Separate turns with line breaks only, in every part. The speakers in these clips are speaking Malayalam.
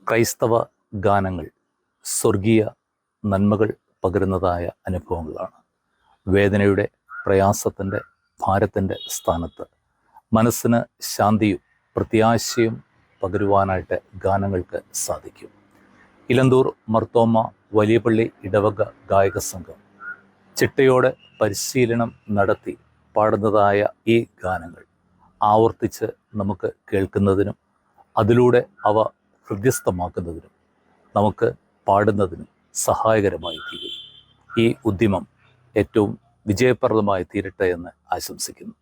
ക്രൈസ്തവ ഗാനങ്ങൾ സ്വർഗീയ നന്മകൾ പകരുന്നതായ അനുഭവങ്ങളാണ്. വേദനയുടെ, പ്രയാസത്തിൻ്റെ, ഭാരത്തിൻ്റെ സ്ഥാനത്ത് മനസ്സിന് ശാന്തിയും പ്രത്യാശയും പകരുവാനായിട്ട് ഗാനങ്ങൾക്ക് സാധിക്കും. ഇലന്തൂർ മർത്തോമ വലിയപള്ളി ഇടവക ഗായക സംഘം ചിട്ടയോടെ പരിശീലനം നടത്തി പാടുന്നതായ ഈ ഗാനങ്ങൾ ആവർത്തിച്ച് നമുക്ക് കേൾക്കുന്നതിനും അതിലൂടെ അവ ഹൃദ്യസ്ഥമാക്കുന്നതിനും നമുക്ക് പാടുന്നതിനും സഹായകരമായി തീരും. ഈ ഉദ്യമം ഏറ്റവും വിജയപ്രദമായി തീരട്ടെ എന്ന് ആശംസിക്കുന്നു.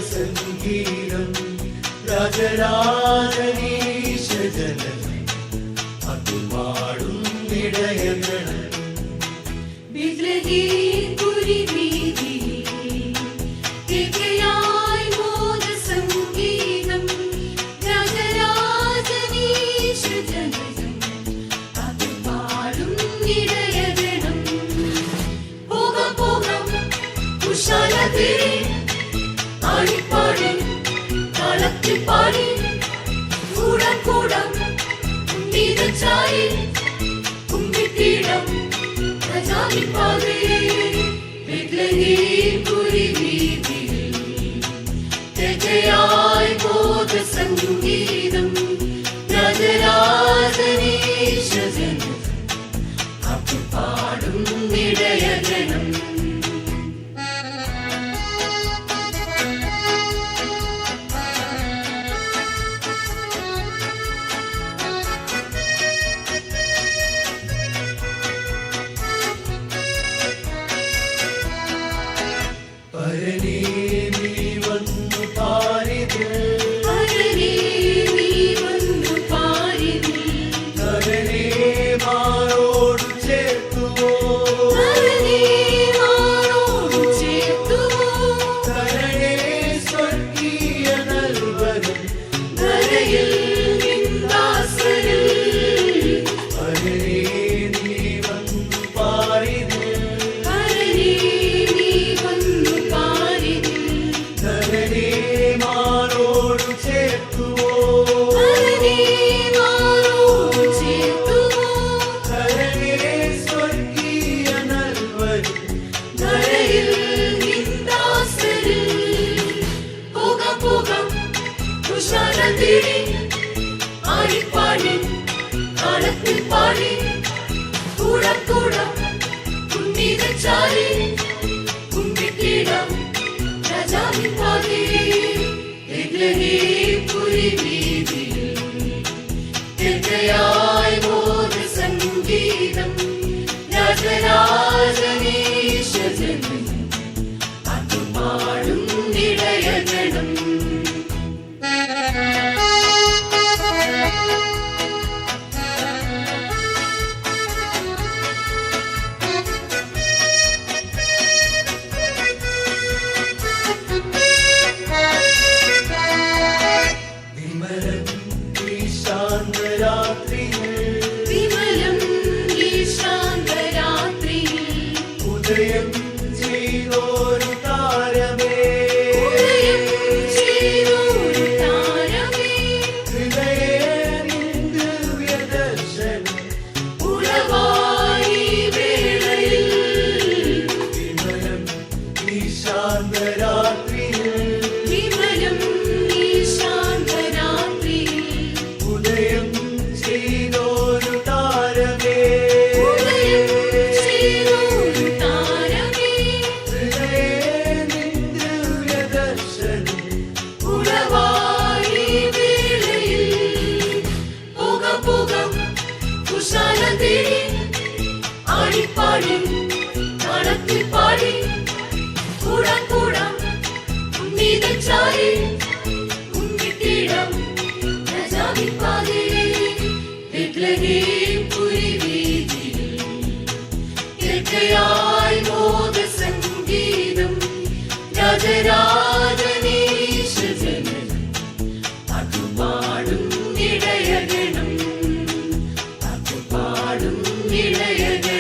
സംഗീതം രാജരാജനീശജനം അതുപാടും ഇടയങ്ങൾ
പാടി കൂടം കൂടം ചായി കുമ്പിട്ടീടം പ്രജാതിപ്പാതേ പുരി വീതിയിൽ തെജയായി ബോധ സംഗീതം രാജരാജനീശജനം അത് പാടും ഇടയജനം. സംഗീതം രാജരാജനീശജനം അത് പാടും ഇടയജനം. ഇടയഗണം